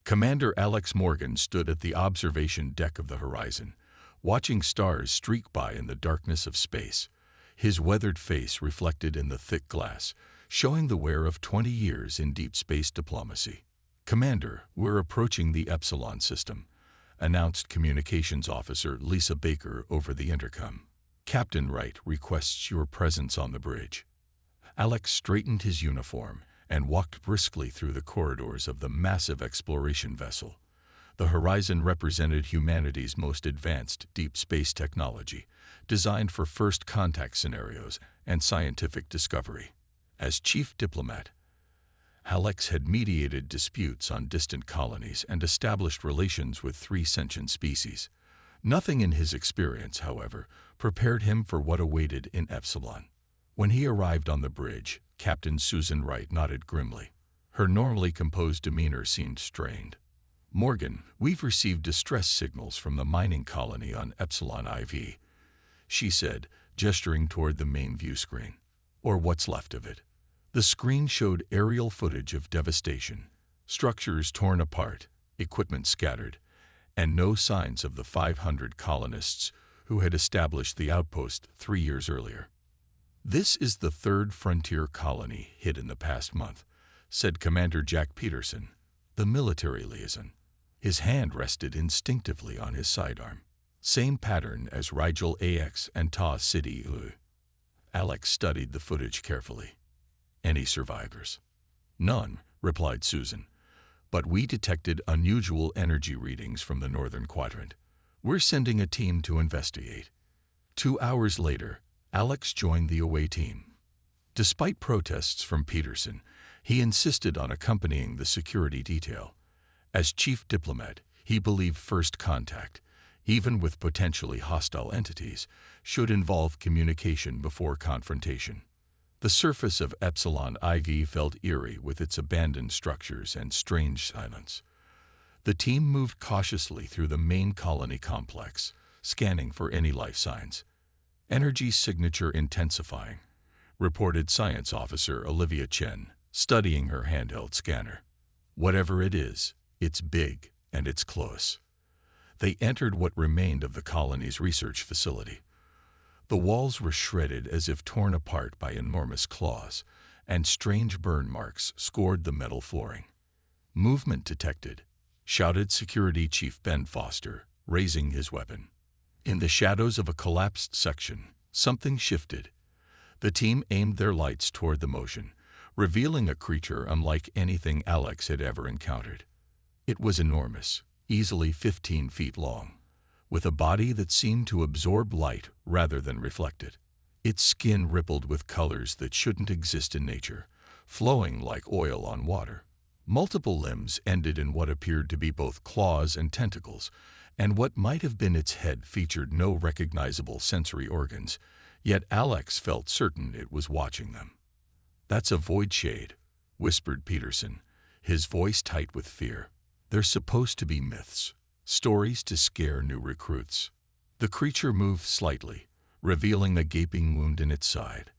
Commander Alex Morgan stood at the observation deck of the horizon, watching stars streak by in the darkness of space, his weathered face reflected in the thick glass, showing the wear of 20 years in deep space diplomacy. "Commander, we're approaching the Epsilon system," announced Communications Officer Lisa Baker over the intercom. "Captain Wright requests your presence on the bridge." Alex straightened his uniform and walked briskly through the corridors of the massive exploration vessel. The horizon represented humanity's most advanced deep space technology, designed for first contact scenarios and scientific discovery. As chief diplomat, Alex had mediated disputes on distant colonies and established relations with 3 sentient species. Nothing in his experience, however, prepared him for what awaited in Epsilon. When he arrived on the bridge, Captain Susan Wright nodded grimly. Her normally composed demeanor seemed strained. "Morgan, we've received distress signals from the mining colony on Epsilon IV," she said, gesturing toward the main view screen. "Or what's left of it." The screen showed aerial footage of devastation, structures torn apart, equipment scattered, and no signs of the 500 colonists who had established the outpost 3 years earlier. "This is the 3rd frontier colony hit in the past month," said Commander Jack Peterson, the military liaison. His hand rested instinctively on his sidearm. "Same pattern as Rigel AX and Ta City U." Alex studied the footage carefully. "Any survivors?" "None," replied Susan. "But we detected unusual energy readings from the northern quadrant. We're sending a team to investigate." 2 hours later, Alex joined the away team. Despite protests from Peterson, he insisted on accompanying the security detail. As chief diplomat, he believed first contact, even with potentially hostile entities, should involve communication before confrontation. The surface of Epsilon IV felt eerie with its abandoned structures and strange silence. The team moved cautiously through the main colony complex, scanning for any life signs. "Energy signature intensifying," reported Science Officer Olivia Chen, studying her handheld scanner. "Whatever it is, it's big and it's close." They entered what remained of the colony's research facility. The walls were shredded as if torn apart by enormous claws, and strange burn marks scored the metal flooring. "Movement detected," shouted Security Chief Ben Foster, raising his weapon. In the shadows of a collapsed section, something shifted. The team aimed their lights toward the motion, revealing a creature unlike anything Alex had ever encountered. It was enormous, easily 15 feet long, with a body that seemed to absorb light rather than reflect it. Its skin rippled with colors that shouldn't exist in nature, flowing like oil on water. Multiple limbs ended in what appeared to be both claws and tentacles, and what might have been its head featured no recognizable sensory organs, yet Alex felt certain it was watching them. "That's a void shade," whispered Peterson, his voice tight with fear. "They're supposed to be myths, stories to scare new recruits." The creature moved slightly, revealing a gaping wound in its side.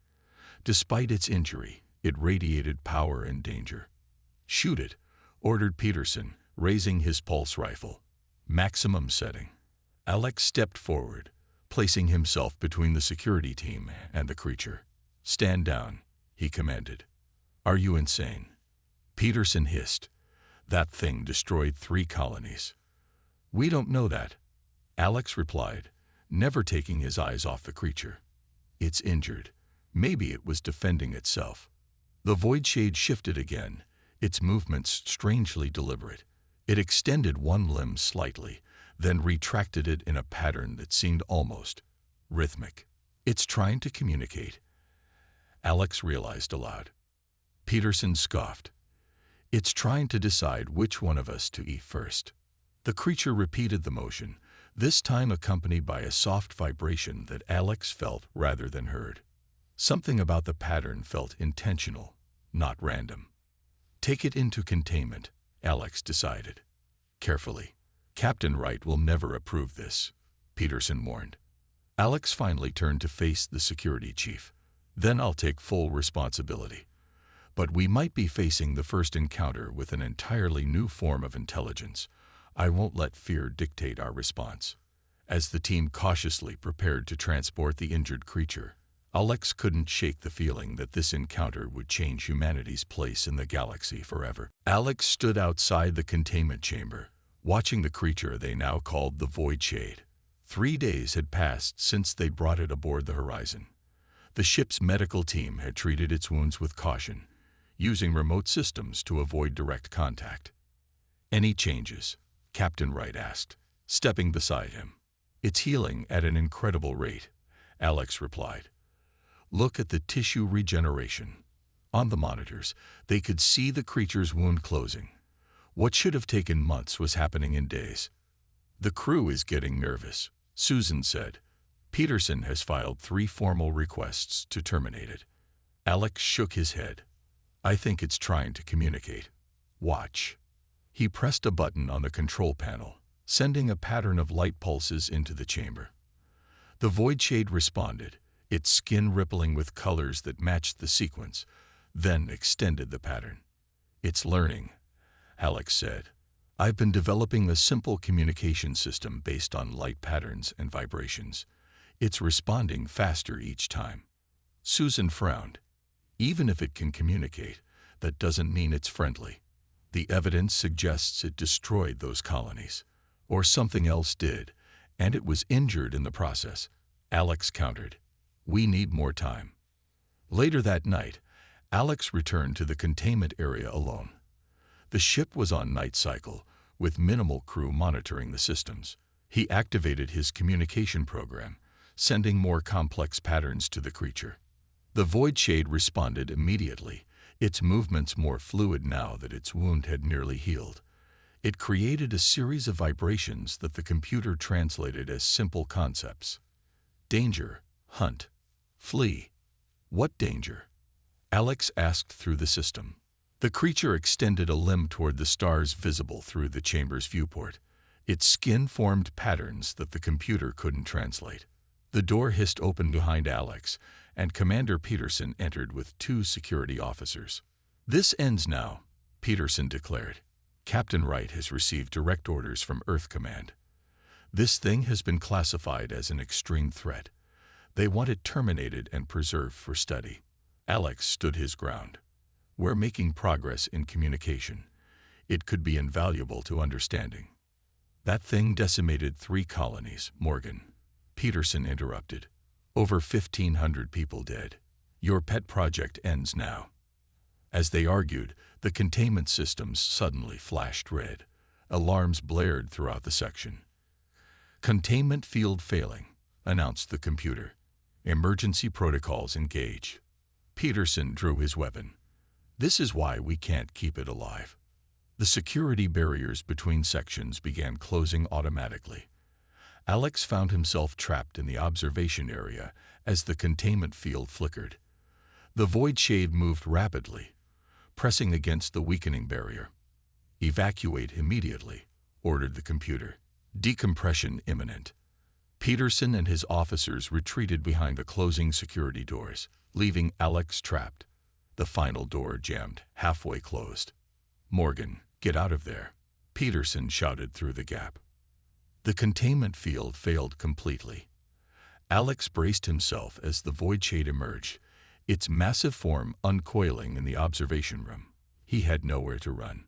Despite its injury, it radiated power and danger. "Shoot it," ordered Peterson, raising his pulse rifle. "Maximum setting." Alex stepped forward, placing himself between the security team and the creature. "Stand down," he commanded. "Are you insane?" Peterson hissed. "That thing destroyed 3 colonies." "We don't know that," Alex replied, never taking his eyes off the creature. "It's injured. Maybe it was defending itself." The void shade shifted again, its movements strangely deliberate. It extended one limb slightly, then retracted it in a pattern that seemed almost rhythmic. "It's trying to communicate," Alex realized aloud. Peterson scoffed. "It's trying to decide which one of us to eat first." The creature repeated the motion, this time accompanied by a soft vibration that Alex felt rather than heard. Something about the pattern felt intentional, not random. "Take it into containment," Alex decided. "Carefully. Captain Wright will never approve this," Peterson warned. Alex finally turned to face the security chief. "Then I'll take full responsibility." but we might be facing the first encounter with an entirely new form of intelligence. I won't let fear dictate our response." As the team cautiously prepared to transport the injured creature, Alex couldn't shake the feeling that this encounter would change humanity's place in the galaxy forever. Alex stood outside the containment chamber, watching the creature they now called the Void Shade. 3 days had passed since they brought it aboard the Horizon. The ship's medical team had treated its wounds with caution, using remote systems to avoid direct contact. "Any changes?" Captain Wright asked, stepping beside him. "It's healing at an incredible rate," Alex replied. "Look at the tissue regeneration." On the monitors, they could see the creature's wound closing. What should have taken months was happening in days. "The crew is getting nervous," Susan said. "Peterson has filed 3 formal requests to terminate it." Alex shook his head. "I think it's trying to communicate. Watch." He pressed a button on the control panel, sending a pattern of light pulses into the chamber. The Void Shade responded, its skin rippling with colors that matched the sequence, then extended the pattern. "It's learning," Alex said. "I've been developing a simple communication system based on light patterns and vibrations. It's responding faster each time." Susan frowned. "Even if it can communicate, that doesn't mean it's friendly. The evidence suggests it destroyed those colonies. Or something else did, and it was injured in the process," Alex countered. "We need more time." Later that night, Alex returned to the containment area alone. The ship was on night cycle, with minimal crew monitoring the systems. He activated his communication program, sending more complex patterns to the creature. The Void Shade responded immediately, its movements more fluid now that its wound had nearly healed. It created a series of vibrations that the computer translated as simple concepts. Danger, hunt, flee. What danger? Alex asked through the system. The creature extended a limb toward the stars visible through the chamber's viewport. Its skin formed patterns that the computer couldn't translate. The door hissed open behind Alex, and Commander Peterson entered with 2 security officers. "This ends now," Peterson declared. "Captain Wright has received direct orders from Earth Command. This thing has been classified as an extreme threat. They want it terminated and preserved for study." Alex stood his ground. "We're making progress in communication. It could be invaluable to understanding." "That thing decimated 3 colonies, Morgan," Peterson interrupted. "Over 1,500 people dead. Your pet project ends now." As they argued, the containment systems suddenly flashed red. Alarms blared throughout the section. "Containment field failing," announced the computer. "Emergency protocols engage." Peterson drew his weapon. "This is why we can't keep it alive." The security barriers between sections began closing automatically. Alex found himself trapped in the observation area as the containment field flickered. The Void Shade moved rapidly, pressing against the weakening barrier. "Evacuate immediately," ordered the computer. "Decompression imminent." Peterson and his officers retreated behind the closing security doors, leaving Alex trapped. The final door jammed, halfway closed. "Morgan, get out of there," Peterson shouted through the gap. The containment field failed completely. Alex braced himself as the Void Shade emerged, its massive form uncoiling in the observation room. He had nowhere to run.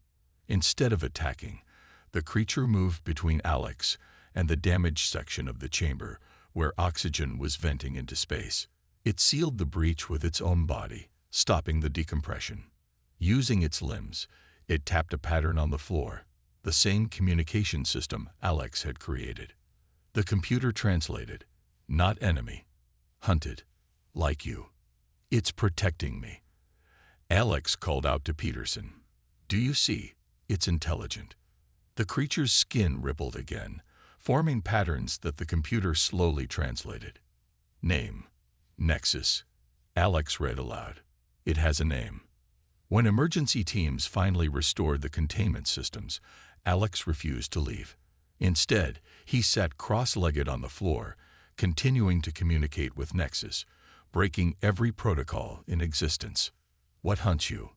Instead of attacking, the creature moved between Alex and the damaged section of the chamber where oxygen was venting into space. It sealed the breach with its own body, stopping the decompression. Using its limbs, it tapped a pattern on the floor, the same communication system Alex had created. The computer translated, "Not enemy. Hunted. Like you. It's protecting me." Alex called out to Peterson. "Do you see? It's intelligent." The creature's skin rippled again, forming patterns that the computer slowly translated. "Name. Nexus." Alex read aloud. "It has a name." When emergency teams finally restored the containment systems, Alex refused to leave. Instead, he sat cross-legged on the floor, continuing to communicate with Nexus, breaking every protocol in existence. "What hunts you?"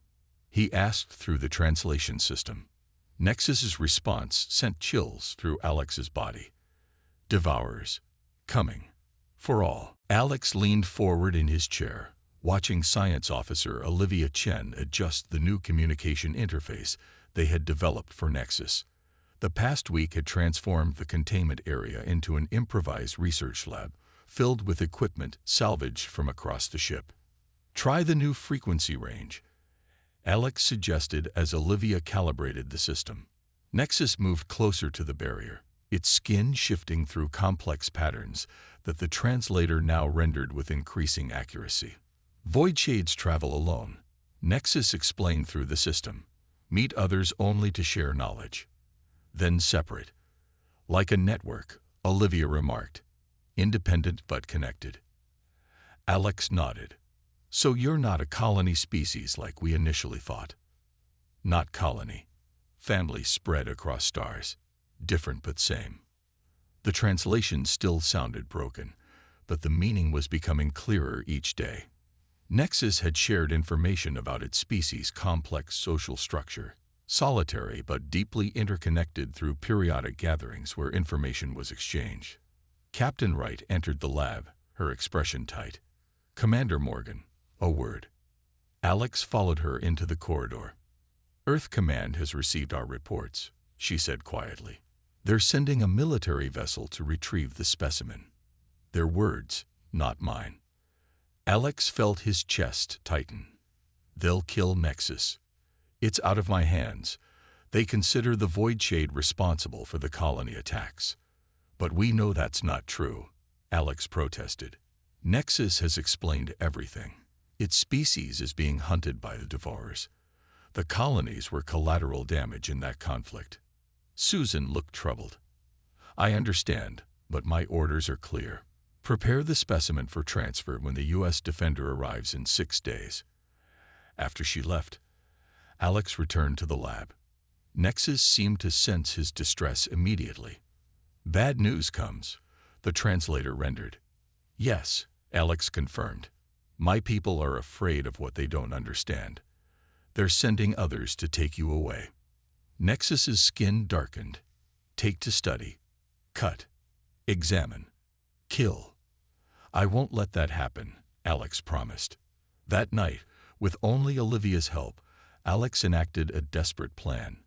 he asked through the translation system. Nexus's response sent chills through Alex's body. Devourers. Coming. For all. Alex leaned forward in his chair, watching Science Officer Olivia Chen adjust the new communication interface they had developed for Nexus. The past week had transformed the containment area into an improvised research lab, filled with equipment salvaged from across the ship. Try the new frequency range, Alex suggested as Olivia calibrated the system. Nexus moved closer to the barrier, its skin shifting through complex patterns that the translator now rendered with increasing accuracy. Void shades travel alone, Nexus explained through the system. Meet others only to share knowledge. Then separate. Like a network, Olivia remarked. Independent but connected. Alex nodded. So you're not a colony species like we initially thought. Not colony. Families spread across stars. Different but same. The translation still sounded broken, but the meaning was becoming clearer each day. Nexus had shared information about its species' complex social structure, solitary but deeply interconnected through periodic gatherings where information was exchanged. Captain Wright entered the lab, her expression tight. Commander Morgan, a word. Alex followed her into the corridor. Earth Command has received our reports, she said quietly. They're sending a military vessel to retrieve the specimen. Their words, not mine. Alex felt his chest tighten. They'll kill Nexus. It's out of my hands. They consider the Void Shade responsible for the colony attacks. But we know that's not true, Alex protested. Nexus has explained everything. Its species is being hunted by the Devourers. The colonies were collateral damage in that conflict. Susan looked troubled. I understand, but my orders are clear. Prepare the specimen for transfer when the U.S. Defender arrives in 6 days. After she left, Alex returned to the lab. Nexus seemed to sense his distress immediately. Bad news comes, the translator rendered. Yes, Alex confirmed. My people are afraid of what they don't understand. They're sending others to take you away. Nexus's skin darkened. Take to study. Cut. Examine. Kill. I won't let that happen, Alex promised. That night, with only Olivia's help, Alex enacted a desperate plan.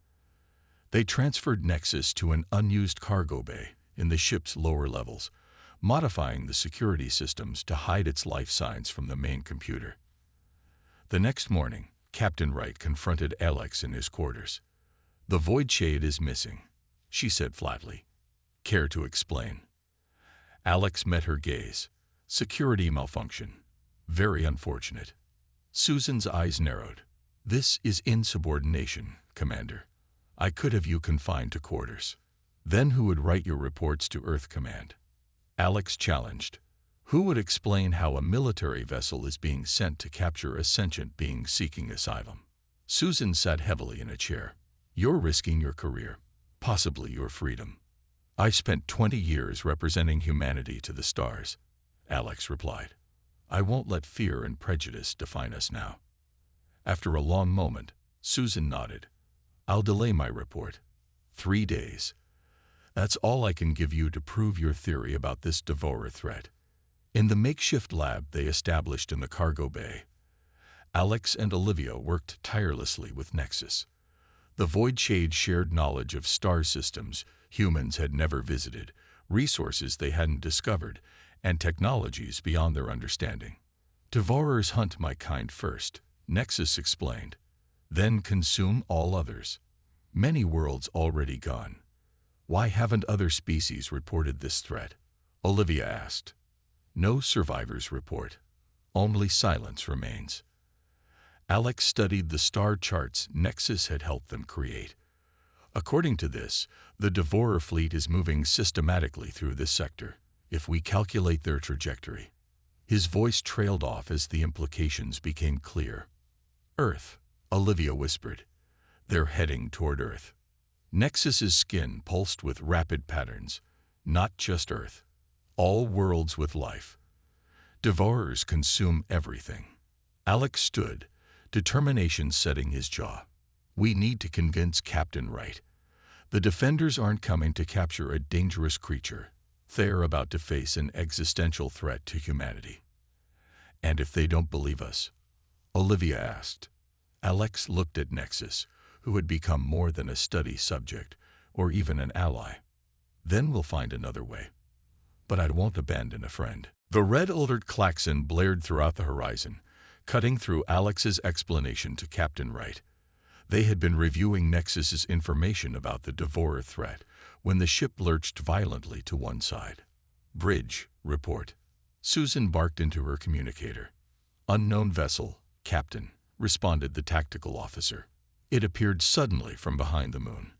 They transferred Nexus to an unused cargo bay in the ship's lower levels, modifying the security systems to hide its life signs from the main computer. The next morning, Captain Wright confronted Alex in his quarters. The Void Shade is missing, she said flatly. Care to explain? Alex met her gaze. Security malfunction. Very unfortunate. Susan's eyes narrowed. This is insubordination, Commander. I could have you confined to quarters. Then who would write your reports to Earth Command? Alex challenged. Who would explain how a military vessel is being sent to capture a sentient being seeking asylum? Susan sat heavily in a chair. You're risking your career, possibly your freedom. I spent 20 years representing humanity to the stars, Alex replied. I won't let fear and prejudice define us now. After a long moment, Susan nodded. I'll delay my report. 3 days. That's all I can give you to prove your theory about this devourer threat. In the makeshift lab they established in the cargo bay, Alex and Olivia worked tirelessly with Nexus. The Void Shade shared knowledge of star systems humans had never visited, resources they hadn't discovered, and technologies beyond their understanding. Devourers hunt my kind first, Nexus explained, then consume all others. Many worlds already gone. Why haven't other species reported this threat? Olivia asked. No survivors report. Only silence remains. Alex studied the star charts Nexus had helped them create. According to this, the Devourer fleet is moving systematically through this sector, if we calculate their trajectory. His voice trailed off as the implications became clear. Earth, Olivia whispered. They're heading toward Earth. Nexus's skin pulsed with rapid patterns. Not just Earth. All worlds with life. Devourers consume everything. Alex stood, determination setting his jaw. We need to convince Captain Wright. The defenders aren't coming to capture a dangerous creature. They're about to face an existential threat to humanity. And if they don't believe us? Olivia asked. Alex looked at Nexus, who had become more than a study subject, or even an ally. Then we'll find another way. But I won't abandon a friend. The red alert klaxon blared throughout the horizon, cutting through Alex's explanation to Captain Wright. They had been reviewing Nexus's information about the Devourer threat when the ship lurched violently to one side. Bridge, report. Susan barked into her communicator. Unknown vessel, Captain, responded the tactical officer. It appeared suddenly from behind the moon.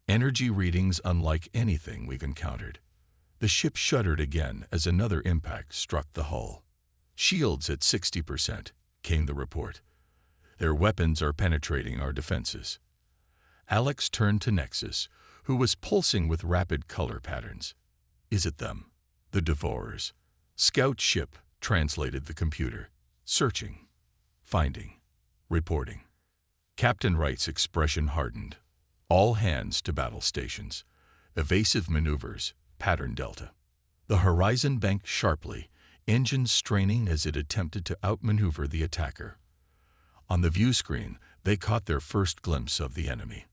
Energy readings unlike anything we've encountered. The ship shuddered again as another impact struck the hull. Shields at 60%, came the report. Their weapons are penetrating our defenses. Alex turned to Nexus, who was pulsing with rapid color patterns. Is it them? The Devourers. Scout ship, translated the computer. Searching. Finding. Reporting. Captain Wright's expression hardened. All hands to battle stations. Evasive maneuvers, pattern delta. The horizon banked sharply, engines straining as it attempted to outmaneuver the attacker. On the view screen, they caught their first glimpse of the enemy.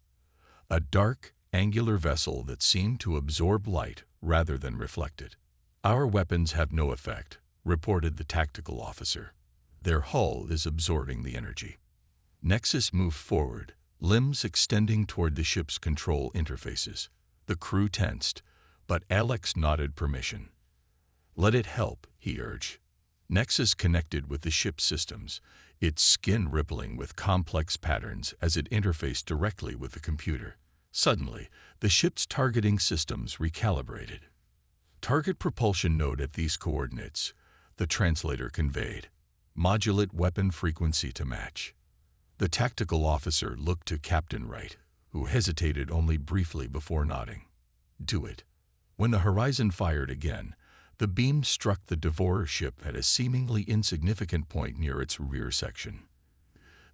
A dark, angular vessel that seemed to absorb light rather than reflect it. Our weapons have no effect, reported the tactical officer. Their hull is absorbing the energy. Nexus moved forward, limbs extending toward the ship's control interfaces. The crew tensed, but Alex nodded permission. Let it help, he urged. Nexus connected with the ship's systems, its skin rippling with complex patterns as it interfaced directly with the computer. Suddenly, the ship's targeting systems recalibrated. Target propulsion node at these coordinates, the translator conveyed. Modulate weapon frequency to match. The tactical officer looked to Captain Wright, who hesitated only briefly before nodding. Do it. When the horizon fired again, the beam struck the Devourer ship at a seemingly insignificant point near its rear section.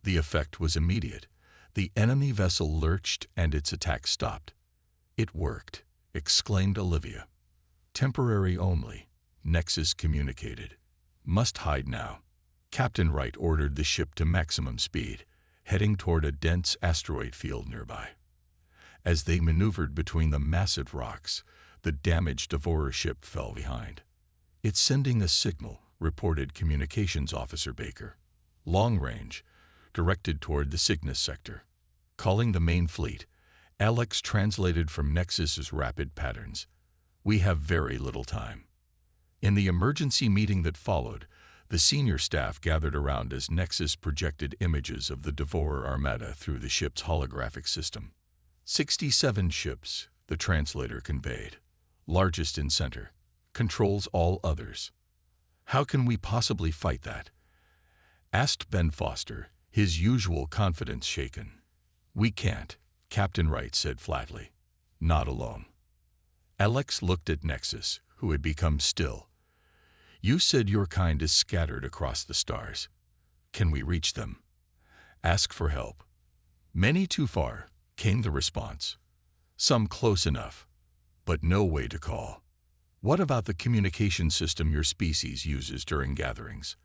The effect was immediate. The enemy vessel lurched and its attack stopped. It worked, exclaimed Olivia. Temporary only, Nexus communicated. Must hide now. Captain Wright ordered the ship to maximum speed, heading toward a dense asteroid field nearby. As they maneuvered between the massive rocks, the damaged Devourer ship fell behind. It's sending a signal, reported Communications Officer Baker. Long range, directed toward the Cygnus sector. Calling the main fleet, Alex translated from Nexus's rapid patterns. We have very little time. In the emergency meeting that followed, the senior staff gathered around as Nexus projected images of the Devourer Armada through the ship's holographic system. 67 ships, the translator conveyed. Largest in center, controls all others. How can we possibly fight that? Asked Ben Foster, his usual confidence shaken. We can't, Captain Wright said flatly. Not alone. Alex looked at Nexus, who had become still. You said your kind is scattered across the stars. Can we reach them? Ask for help. Many too far, came the response. Some close enough, but no way to call. What about the communication system your species uses during gatherings?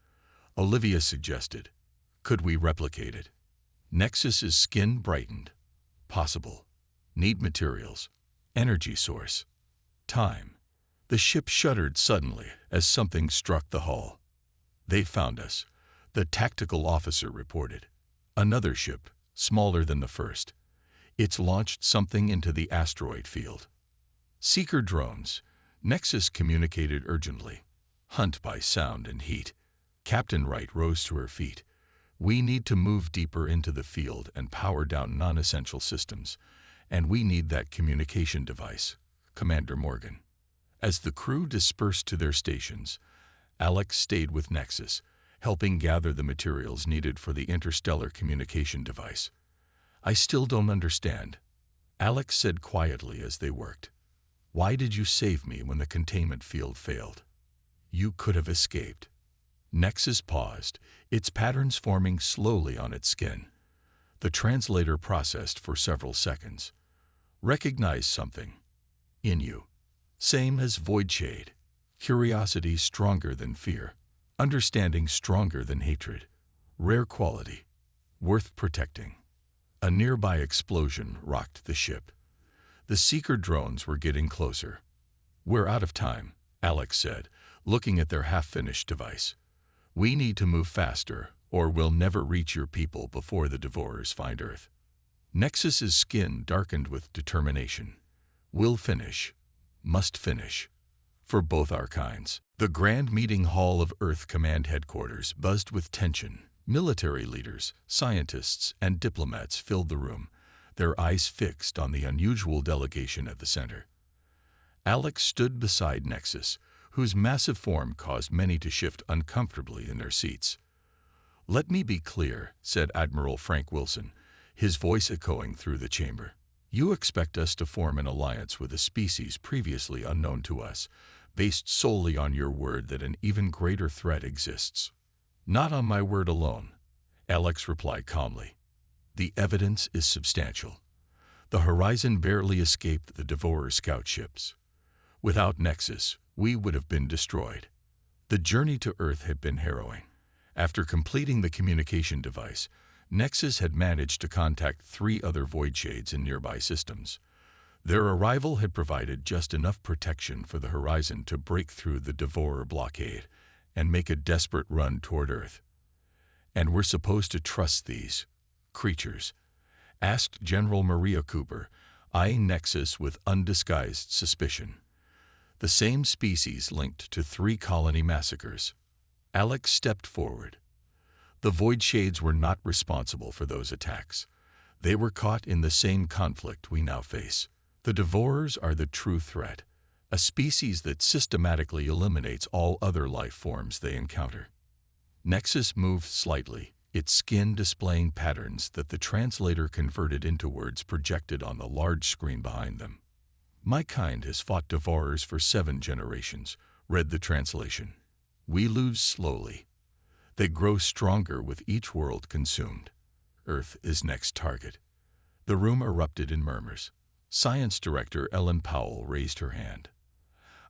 Olivia suggested. Could we replicate it? Nexus's skin brightened. Possible. Need materials. Energy source. Time. The ship shuddered suddenly as something struck the hull. They found us, the tactical officer reported. Another ship, smaller than the first. It's launched something into the asteroid field. Seeker drones, Nexus communicated urgently. Hunt by sound and heat. Captain Wright rose to her feet. We need to move deeper into the field and power down non-essential systems. And we need that communication device, Commander Morgan. As the crew dispersed to their stations, Alex stayed with Nexus, helping gather the materials needed for the interstellar communication device. I still don't understand, Alex said quietly as they worked. Why did you save me when the containment field failed? You could have escaped. Nexus paused, its patterns forming slowly on its skin. The translator processed for several seconds. Recognize something. In you. Same as void shade. Curiosity stronger than fear. Understanding stronger than hatred. Rare quality. Worth protecting. A nearby explosion rocked the ship. The seeker drones were getting closer. We're out of time, Alex said, looking at their half-finished device. We need to move faster, or we'll never reach your people before the Devourers find Earth. Nexus's skin darkened with determination. We'll finish. Must finish. For both our kinds. The grand meeting hall of Earth Command Headquarters buzzed with tension. Military leaders, scientists, and diplomats filled the room, their eyes fixed on the unusual delegation at the center. Alex stood beside Nexus, whose massive form caused many to shift uncomfortably in their seats. "Let me be clear," said Admiral Frank Wilson, his voice echoing through the chamber. "You expect us to form an alliance with a species previously unknown to us, based solely on your word that an even greater threat exists." "Not on my word alone," Alex replied calmly. "The evidence is substantial. The Horizon barely escaped the Devourer scout ships. Without Nexus, we would have been destroyed." The journey to Earth had been harrowing. After completing the communication device, Nexus had managed to contact 3 other void shades in nearby systems. Their arrival had provided just enough protection for the Horizon to break through the Devourer blockade and make a desperate run toward Earth. "And we're supposed to trust these creatures?" asked General Maria Cooper, eyeing Nexus with undisguised suspicion. "The same species linked to 3 colony massacres." Alex stepped forward. "The Void Shades were not responsible for those attacks. They were caught in the same conflict we now face. The Devourers are the true threat, a species that systematically eliminates all other life forms they encounter." Nexus moved slightly, its skin displaying patterns that the translator converted into words projected on the large screen behind them. "My kind has fought Devourers for 7 generations," read the translation. "We lose slowly. They grow stronger with each world consumed. Earth is next target." The room erupted in murmurs. Science Director Ellen Powell raised her hand.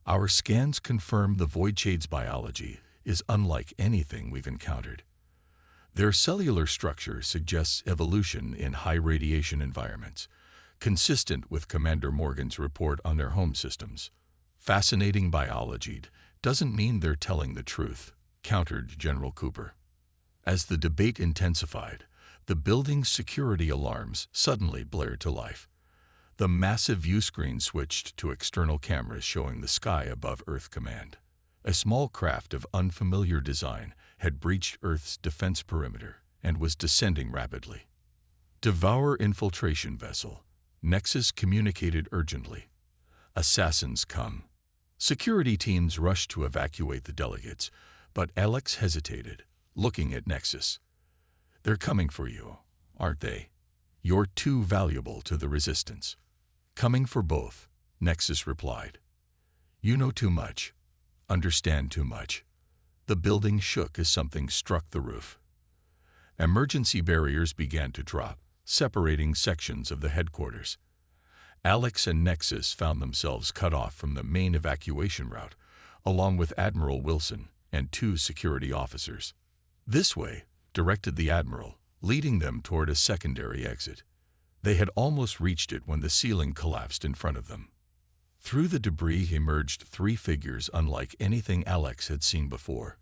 "Our scans confirm the Void Shade's biology is unlike anything we've encountered. Their cellular structure suggests evolution in high radiation environments, consistent with Commander Morgan's report on their home systems. Fascinating biology doesn't mean they're telling the truth," countered General Cooper. As the debate intensified, the building's security alarms suddenly blared to life. The massive view screen switched to external cameras showing the sky above Earth Command. A small craft of unfamiliar design had breached Earth's defense perimeter and was descending rapidly. "Devourer infiltration vessel," Nexus communicated urgently. "Assassins come." Security teams rushed to evacuate the delegates, but Alex hesitated, looking at Nexus. "They're coming for you, aren't they? You're too valuable to the Resistance." "Coming for both," Nexus replied. "You know too much. Understand too much." The building shook as something struck the roof. Emergency barriers began to drop, separating sections of the headquarters. Alex and Nexus found themselves cut off from the main evacuation route, along with Admiral Wilson and 2 security officers. "This way," directed the Admiral, leading them toward a secondary exit. They had almost reached it when the ceiling collapsed in front of them. Through the debris emerged 3 figures unlike anything Alex had seen before.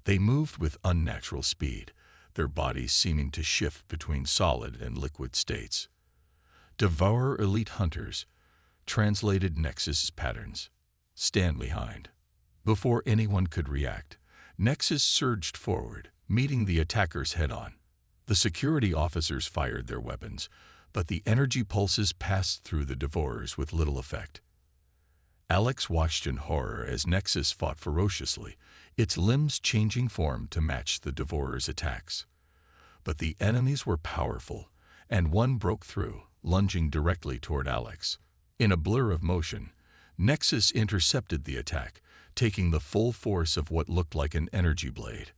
They moved with unnatural speed, their bodies seeming to shift between solid and liquid states. "Devourer elite hunters," translated Nexus's patterns. "Stand behind." Before anyone could react, Nexus surged forward, meeting the attackers head-on. The security officers fired their weapons, but the energy pulses passed through the Devourers with little effect. Alex watched in horror as Nexus fought ferociously, its limbs changing form to match the Devourers' attacks. But the enemies were powerful, and one broke through, lunging directly toward Alex. In a blur of motion, Nexus intercepted the attack, taking the full force of what looked like an energy blade.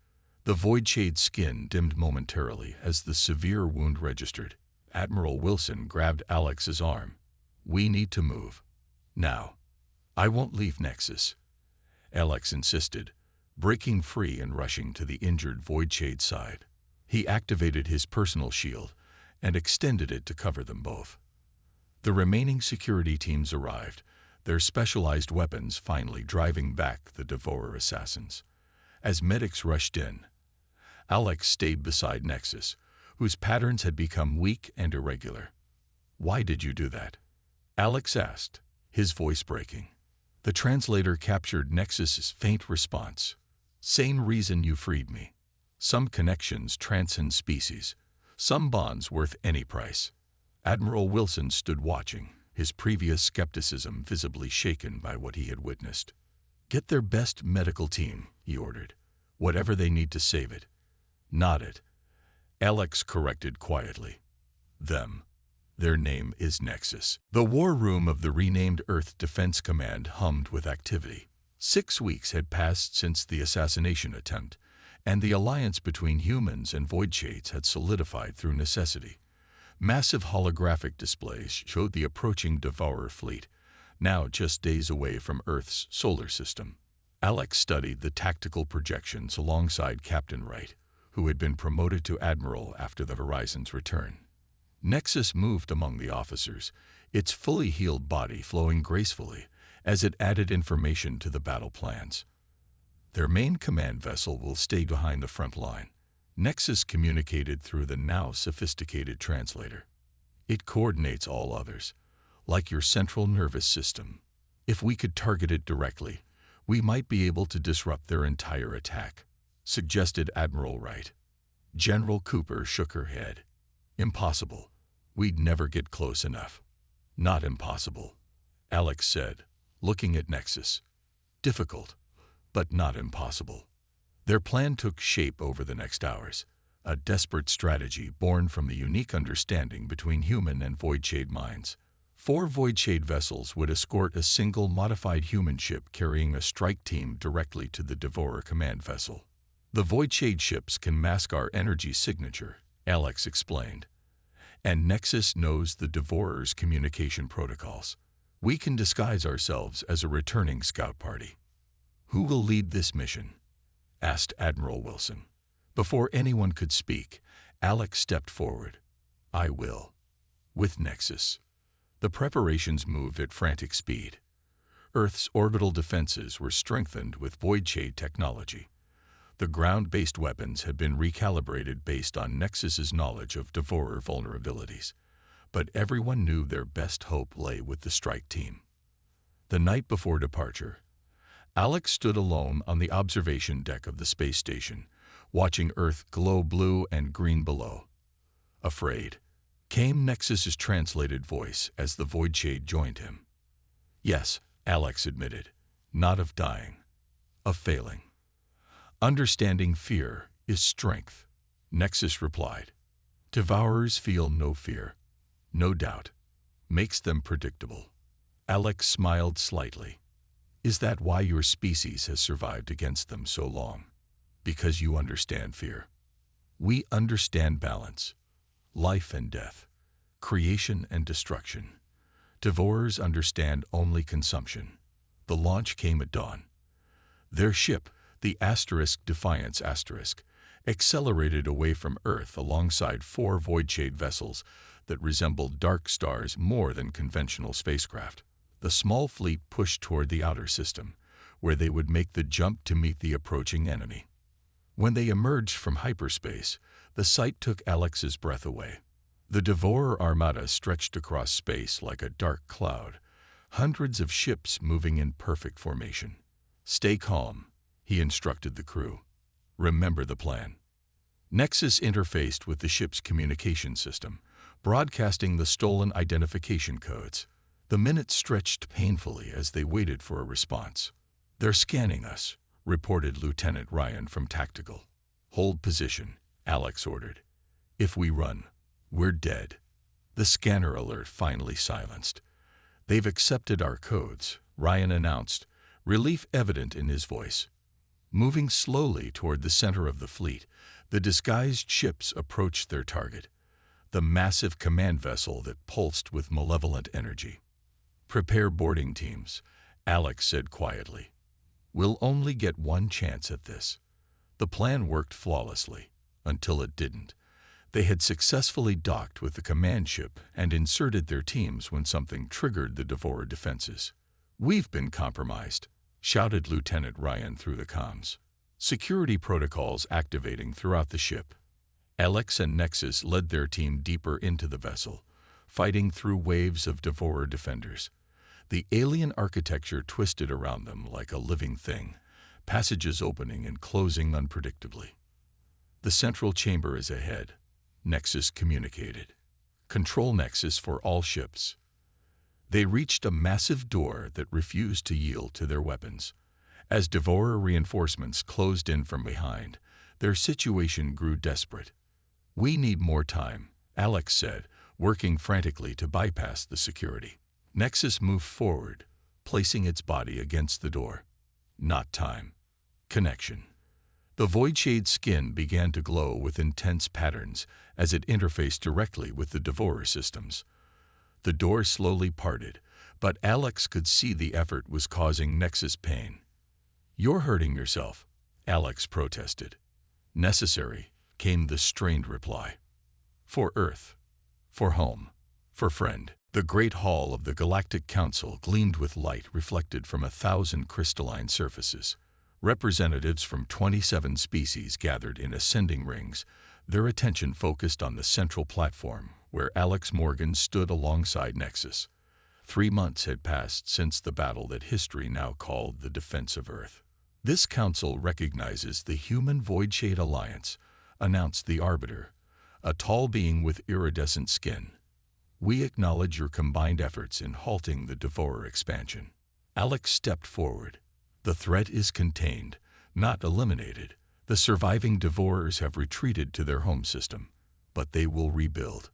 The Void Shade's skin dimmed momentarily as the severe wound registered. Admiral Wilson grabbed Alex's arm. "We need to move. Now." "I won't leave Nexus," Alex insisted, breaking free and rushing to the injured Void Shade's side. He activated his personal shield and extended it to cover them both. The remaining security teams arrived, their specialized weapons finally driving back the Devourer assassins. As medics rushed in, Alex stayed beside Nexus, whose patterns had become weak and irregular. "Why did you do that?" Alex asked, his voice breaking. The translator captured Nexus's faint response. "Same reason you freed me. Some connections transcend species, some bonds worth any price." Admiral Wilson stood watching, his previous skepticism visibly shaken by what he had witnessed. "Get their best medical team," he ordered. "Whatever they need to save it." "Not it," Alex corrected quietly. "Them. Their name is Nexus." The war room of the renamed Earth Defense Command hummed with activity. 6 weeks had passed since the assassination attempt, and the alliance between humans and Void Shades had solidified through necessity. Massive holographic displays showed the approaching Devourer fleet, now just days away from Earth's solar system. Alex studied the tactical projections alongside Captain Wright, who had been promoted to Admiral after the Horizon's return. Nexus moved among the officers, its fully healed body flowing gracefully as it added information to the battle plans. "Their main command vessel will stay behind the front line," Nexus communicated through the now sophisticated translator. "It coordinates all others, like your central nervous system. If we could target it directly, we might be able to disrupt their entire attack," suggested Admiral Wright. General Cooper shook her head. "Impossible. We'd never get close enough." "Not impossible," Alex said, looking at Nexus. "Difficult, but not impossible." Their plan took shape over the next hours, a desperate strategy born from the unique understanding between human and Void Shade minds. 4 Void Shade vessels would escort a single modified human ship carrying a strike team directly to the Devourer command vessel. "The Void Shade ships can mask our energy signature," Alex explained. "And Nexus knows the Devourer's communication protocols. We can disguise ourselves as a returning scout party." "Who will lead this mission?" asked Admiral Wilson. Before anyone could speak, Alex stepped forward. "I will. With Nexus." The preparations moved at frantic speed. Earth's orbital defenses were strengthened with Void Shade technology. The ground-based weapons had been recalibrated based on Nexus's knowledge of Devourer vulnerabilities, but everyone knew their best hope lay with the strike team. The night before departure, Alex stood alone on the observation deck of the space station, watching Earth glow blue and green below. "Afraid?" came Nexus's translated voice as the Void Shade joined him. "Yes," Alex admitted, "not of dying, of failing." "Understanding fear is strength," Nexus replied. "Devourers feel no fear, no doubt. Makes them predictable." Alex smiled slightly. "Is that why your species has survived against them so long? Because you understand fear. We understand balance, life and death, creation and destruction. Devourers understand only consumption." The launch came at dawn. Their ship, the Defiance accelerated away from Earth alongside 4 Void Shade vessels that resembled dark stars more than conventional spacecraft. The small fleet pushed toward the outer system, where they would make the jump to meet the approaching enemy. When they emerged from hyperspace, the sight took Alex's breath away. The Devourer armada stretched across space like a dark cloud, hundreds of ships moving in perfect formation. "Stay calm," he instructed the crew. "Remember the plan." Nexus interfaced with the ship's communication system, broadcasting the stolen identification codes. The minutes stretched painfully as they waited for a response. "They're scanning us," reported Lieutenant Ryan from Tactical. "Hold position," Alex ordered. "If we run, we're dead." The scanner alert finally silenced. "They've accepted our codes," Ryan announced, relief evident in his voice. Moving slowly toward the center of the fleet, the disguised ships approached their target, the massive command vessel that pulsed with malevolent energy. "Prepare boarding teams," Alex said quietly. "We'll only get one chance at this." The plan worked flawlessly, until it didn't. They had successfully docked with the command ship and inserted their teams when something triggered the Devourer defenses. "We've been compromised," shouted Lieutenant Ryan through the comms. Security protocols activating throughout the ship. Alex and Nexus led their team deeper into the vessel, fighting through waves of Devourer defenders. The alien architecture twisted around them like a living thing, passages opening and closing unpredictably. "The central chamber is ahead," Nexus communicated. "Control Nexus for all ships." They reached a massive door that refused to yield to their weapons. As Devourer reinforcements closed in from behind, their situation grew desperate. "We need more time," Alex said, working frantically to bypass the security. Nexus moved forward, placing its body against the door. "Not time. Connection." The Voidshade's skin began to glow with intense patterns as it interfaced directly with the Devourer systems. The door slowly parted, but Alex could see the effort was causing Nexus pain. "You're hurting yourself," Alex protested. "Necessary," came the strained reply. "For Earth. For home. For friend." The great hall of the Galactic Council gleamed with light reflected from 1,000 crystalline surfaces. Representatives from 27 species gathered in ascending rings, their attention focused on the central platform, where Alex Morgan stood alongside Nexus. 3 months had passed since the battle that history now called the Defense of Earth. "This council recognizes the Human Voidshade Alliance," announced the Arbiter, a tall being with iridescent skin. "We acknowledge your combined efforts in halting the Devourer expansion." Alex stepped forward. "The threat is contained, not eliminated. The surviving Devourers have retreated to their home system, but they will rebuild."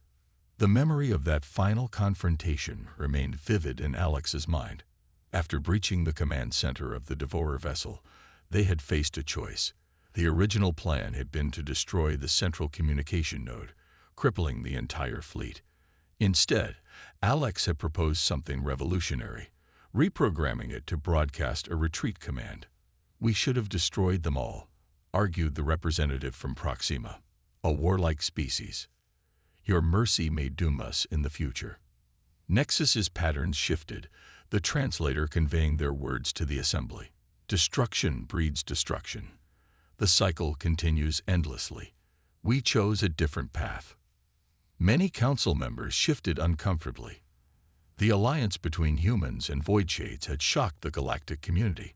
The memory of that final confrontation remained vivid in Alex's mind. After breaching the command center of the Devourer vessel, they had faced a choice. The original plan had been to destroy the central communication node, crippling the entire fleet. Instead, Alex had proposed something revolutionary, reprogramming it to broadcast a retreat command. "We should have destroyed them all," argued the representative from Proxima, a warlike species. "Your mercy may doom us in the future." Nexus's patterns shifted, the translator conveying their words to the assembly. "Destruction breeds destruction. The cycle continues endlessly. We chose a different path." Many council members shifted uncomfortably. The alliance between humans and Voidshades had shocked the galactic community.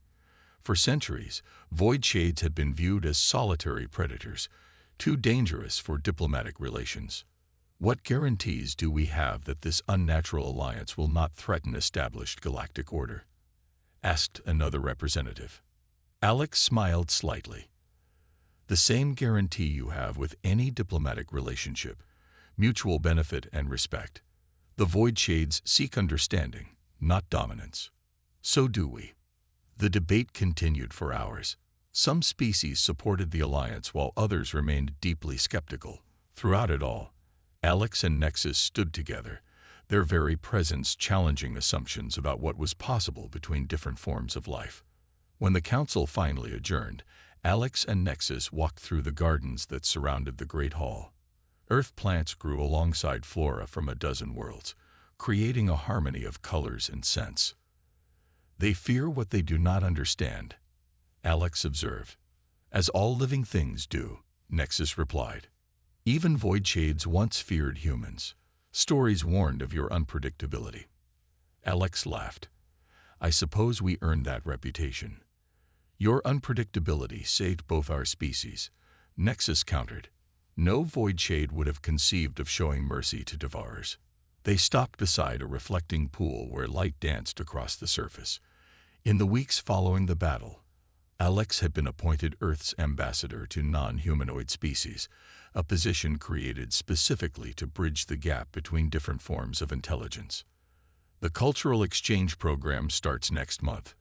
For centuries, Voidshades had been viewed as solitary predators, too dangerous for diplomatic relations. "What guarantees do we have that this unnatural alliance will not threaten established galactic order?" asked another representative. Alex smiled slightly. "The same guarantee you have with any diplomatic relationship: mutual benefit and respect. The Voidshades seek understanding, not dominance. So do we." The debate continued for hours. Some species supported the alliance while others remained deeply skeptical. Throughout it all, Alex and Nexus stood together, their very presence challenging assumptions about what was possible between different forms of life. When the council finally adjourned, Alex and Nexus walked through the gardens that surrounded the Great Hall. Earth plants grew alongside flora from a dozen worlds, creating a harmony of colors and scents. "They fear what they do not understand," Alex observed. "As all living things do," Nexus replied. "Even Voidshades once feared humans. Stories warned of your unpredictability." Alex laughed. "I suppose we earned that reputation." "Your unpredictability saved both our species," Nexus countered. "No Voidshade would have conceived of showing mercy to Devourers." They stopped beside a reflecting pool where light danced across the surface. In the weeks following the battle, Alex had been appointed Earth's ambassador to non-humanoid species, a position created specifically to bridge the gap between different forms of intelligence. "The cultural exchange program starts next month,"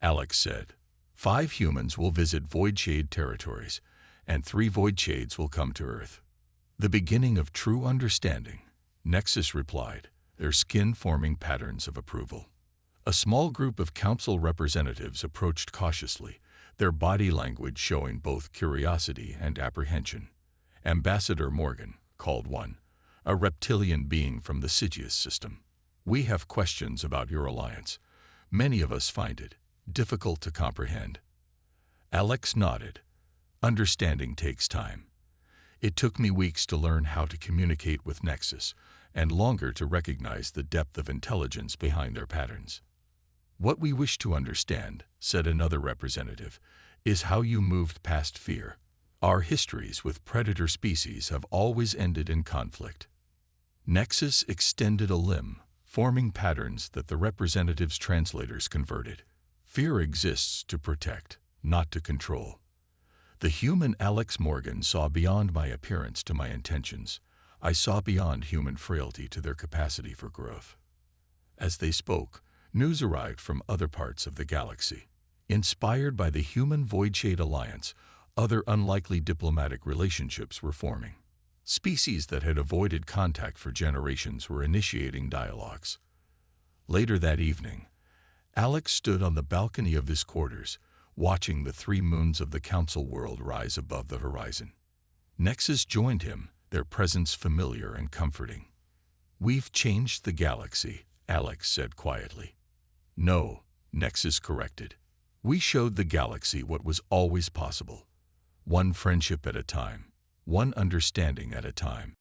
Alex said. 5 humans will visit Void Shade territories, and 3 Void Shades will come to Earth. The beginning of true understanding, Nexus replied, their skin forming patterns of approval. A small group of council representatives approached cautiously, their body language showing both curiosity and apprehension. Ambassador Morgan, called one, a reptilian being from the Sigius system. We have questions about your alliance. Many of us find it difficult to comprehend. Alex nodded. Understanding takes time. It took me weeks to learn how to communicate with Nexus, and longer to recognize the depth of intelligence behind their patterns. What we wish to understand, said another representative, is how you moved past fear. Our histories with predator species have always ended in conflict. Nexus extended a limb, forming patterns that the representative's translators converted. Fear exists to protect, not to control. The human Alex Morgan saw beyond my appearance to my intentions. I saw beyond human frailty to their capacity for growth. As they spoke, news arrived from other parts of the galaxy. Inspired by the Human Voidshade Alliance, other unlikely diplomatic relationships were forming. Species that had avoided contact for generations were initiating dialogues. Later that evening, Alex stood on the balcony of his quarters, watching the 3 moons of the Council world rise above the horizon. Nexus joined him, their presence familiar and comforting. We've changed the galaxy, Alex said quietly. No, Nexus corrected. We showed the galaxy what was always possible. One friendship at a time, one understanding at a time.